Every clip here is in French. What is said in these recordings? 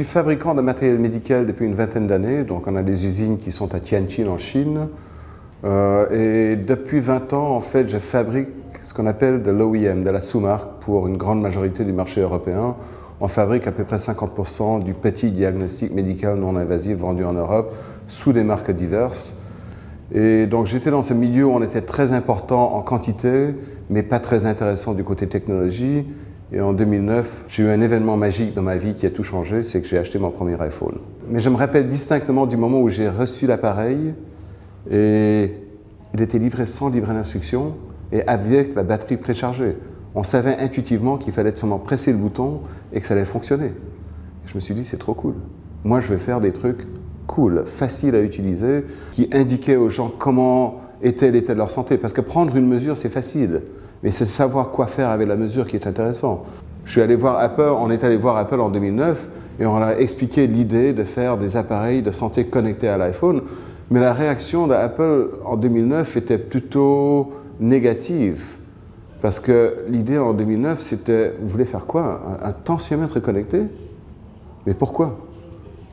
suis fabricant de matériel médical depuis une vingtaine d'années, donc on a des usines qui sont à Tianjin en Chine. Et depuis 20 ans, en fait, je fabrique ce qu'on appelle de l'OEM, de la sous-marque, pour une grande majorité du marché européen. On fabrique à peu près 50% du petit diagnostic médical non invasif vendu en Europe sous des marques diverses. Et donc j'étais dans ce milieu où on était très important en quantité, mais pas très intéressant du côté technologie. Et en 2009, j'ai eu un événement magique dans ma vie qui a tout changé, c'est que j'ai acheté mon premier iPhone. Mais je me rappelle distinctement du moment où j'ai reçu l'appareil et il était livré sans livret d'instruction et avec la batterie préchargée. On savait intuitivement qu'il fallait seulement presser le bouton et que ça allait fonctionner. Je me suis dit, c'est trop cool. Moi, je vais faire des trucs cool, faciles à utiliser, qui indiquaient aux gens comment était l'état de leur santé. Parce que prendre une mesure, c'est facile. Mais c'est savoir quoi faire avec la mesure qui est intéressant. Je suis allé voir Apple, on est allé voir Apple en 2009 et on a expliqué l'idée de faire des appareils de santé connectés à l'iPhone. Mais la réaction d'Apple en 2009 était plutôt négative. Parce que l'idée en 2009, c'était, vous voulez faire quoi? Un tensiomètre connecté? Mais pourquoi?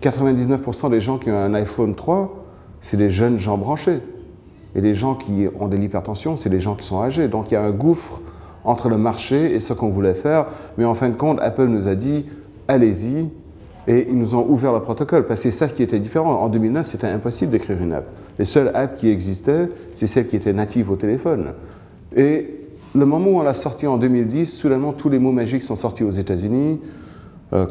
99% des gens qui ont un iPhone 3, c'est des jeunes gens branchés. Et les gens qui ont de l'hypertension, c'est des gens qui sont âgés. Donc il y a un gouffre entre le marché et ce qu'on voulait faire. Mais en fin de compte, Apple nous a dit, allez-y. Et ils nous ont ouvert le protocole. Parce que c'est ça qui était différent. En 2009, c'était impossible d'écrire une app. Les seules apps qui existaient, c'est celles qui étaient natives au téléphone. Et le moment où on l'a sorti en 2010, soudainement, tous les mots magiques sont sortis aux États-Unis.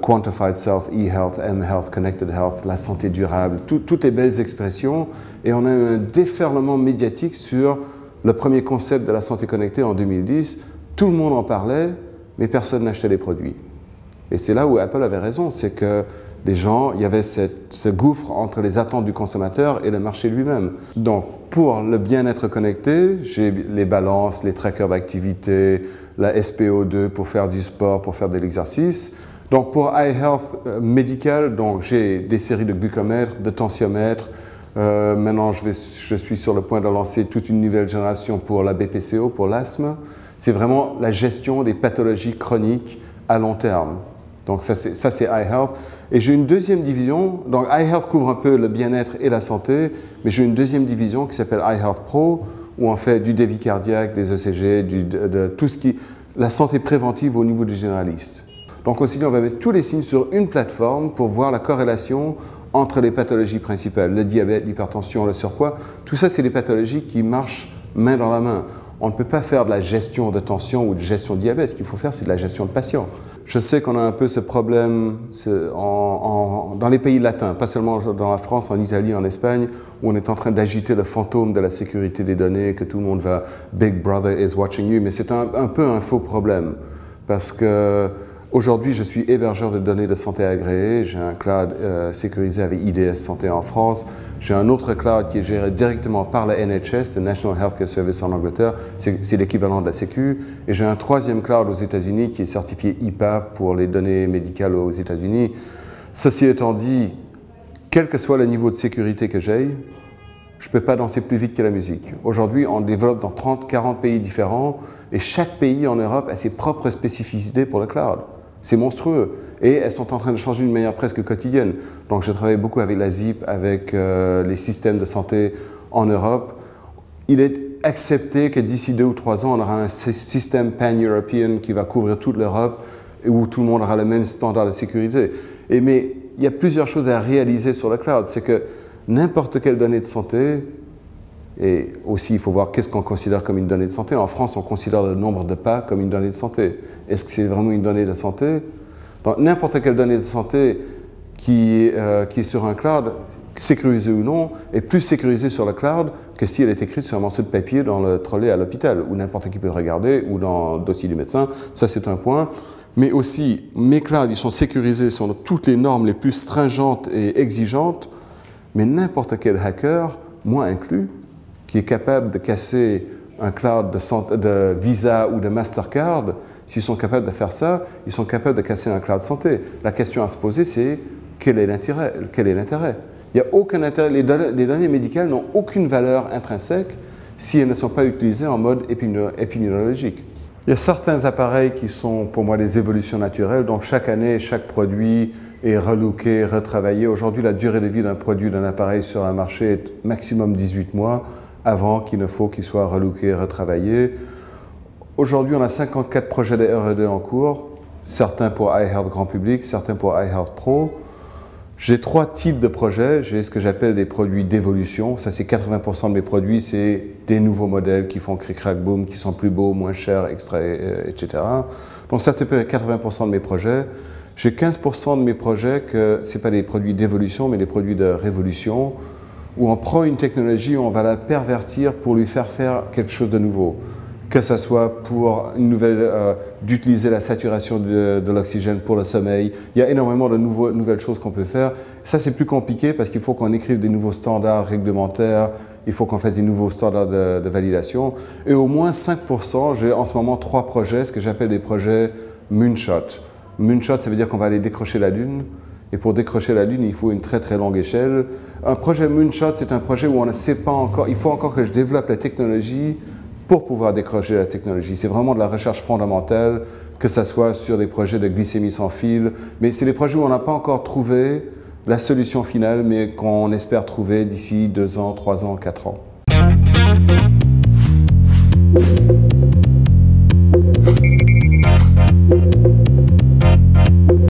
Quantified Self, e-health, m-health, connected health, la santé durable, toutes les belles expressions. Et on a eu un déferlement médiatique sur le premier concept de la santé connectée en 2010. Tout le monde en parlait, mais personne n'achetait les produits. Et c'est là où Apple avait raison, c'est que les gens, il y avait ce gouffre entre les attentes du consommateur et le marché lui-même. Donc, pour le bien-être connecté, j'ai les balances, les trackers d'activité, la SPO2 pour faire du sport, pour faire de l'exercice. Donc pour iHealth médical, donc j'ai des séries de glucomètres, de tensiomètres. Maintenant, je suis sur le point de lancer toute une nouvelle génération pour la BPCO, pour l'asthme. C'est vraiment la gestion des pathologies chroniques à long terme. Donc ça c'est iHealth. Et j'ai une deuxième division. Donc iHealth couvre un peu le bien-être et la santé, mais j'ai une deuxième division qui s'appelle iHealth Pro, où on fait du débit cardiaque, des ECG, de tout ce qui... la santé préventive au niveau des généralistes. Donc aussi, on va mettre tous les signes sur une plateforme pour voir la corrélation entre les pathologies principales, le diabète, l'hypertension, le surpoids. Tout ça, c'est des pathologies qui marchent main dans la main. On ne peut pas faire de la gestion de tension ou de gestion de diabète. Ce qu'il faut faire, c'est de la gestion de patient. Je sais qu'on a un peu ce problème dans les pays latins, pas seulement dans la France, en Italie, en Espagne, où on est en train d'agiter le fantôme de la sécurité des données, que tout le monde va « Big Brother is watching you », mais c'est un peu un faux problème. Parce que aujourd'hui, je suis hébergeur de données de santé agréées. J'ai un cloud sécurisé avec IDS Santé en France. J'ai un autre cloud qui est géré directement par la NHS, le National Healthcare Service en Angleterre. C'est l'équivalent de la Sécu. Et j'ai un troisième cloud aux États-Unis qui est certifié HIPAA pour les données médicales aux États-Unis. Ceci étant dit, quel que soit le niveau de sécurité que j'ai, je ne peux pas danser plus vite que la musique. Aujourd'hui, on développe dans 30, 40 pays différents et chaque pays en Europe a ses propres spécificités pour le cloud. C'est monstrueux. Et elles sont en train de changer d'une manière presque quotidienne. Donc je travaille beaucoup avec la ZIP, avec les systèmes de santé en Europe. Il est accepté que d'ici 2 ou 3 ans, on aura un système pan-European qui va couvrir toute l'Europe et où tout le monde aura le même standard de sécurité. Mais il y a plusieurs choses à réaliser sur le cloud. C'est que n'importe quelle donnée de santé, et aussi il faut voir qu'est-ce qu'on considère comme une donnée de santé. En France, on considère le nombre de pas comme une donnée de santé. Est-ce que c'est vraiment une donnée de santé? Donc, n'importe quelle donnée de santé qui est sur un cloud, sécurisée ou non, est plus sécurisée sur le cloud que si elle est écrite sur un morceau de papier dans le trolley à l'hôpital, où n'importe qui peut regarder, ou dans le dossier du médecin. Ça, c'est un point. Mais aussi, mes clouds, ils sont sécurisés sur toutes les normes les plus stringentes et exigeantes, mais n'importe quel hacker, moi inclus, qui est capable de casser un cloud de Visa ou de Mastercard, s'ils sont capables de faire ça, ils sont capables de casser un cloud santé. La question à se poser, c'est quel est l'intérêt? Quel est l'intérêt? Il n'y a aucun intérêt. Les données médicales n'ont aucune valeur intrinsèque si elles ne sont pas utilisées en mode épidémiologique. Il y a certains appareils qui sont pour moi des évolutions naturelles, donc chaque année, chaque produit est relooké, retravaillé. Aujourd'hui, la durée de vie d'un produit, d'un appareil sur un marché est maximum 18 mois avant qu'il soit relooké, retravaillé. Aujourd'hui, on a 54 projets de R&D en cours, certains pour iHeart grand public, certains pour iHeart Pro. J'ai 3 types de projets. J'ai ce que j'appelle des produits d'évolution. Ça, c'est 80% de mes produits, c'est des nouveaux modèles qui font cric-crac-boom, qui sont plus beaux, moins chers, etc. Donc ça, c'est 80% de mes projets. J'ai 15% de mes projets que ce n'est pas des produits d'évolution, mais des produits de révolution, où on prend une technologie, on va la pervertir pour lui faire quelque chose de nouveau. Que ce soit pour d'utiliser la saturation de l'oxygène pour le sommeil. Il y a énormément de nouvelles choses qu'on peut faire. Ça, c'est plus compliqué parce qu'il faut qu'on écrive des nouveaux standards réglementaires, il faut qu'on fasse des nouveaux standards de validation. Et au moins 5%, j'ai en ce moment 3 projets, ce que j'appelle des projets Moonshot. Moonshot, ça veut dire qu'on va aller décrocher la Lune. Et pour décrocher la Lune, il faut une très très longue échelle. Un projet Moonshot, c'est un projet où on ne sait pas encore, il faut encore que je développe la technologie pour pouvoir décrocher la technologie. C'est vraiment de la recherche fondamentale, que ce soit sur des projets de glycémie sans fil, mais c'est des projets où on n'a pas encore trouvé la solution finale, mais qu'on espère trouver d'ici 2 ans, 3 ans, 4 ans.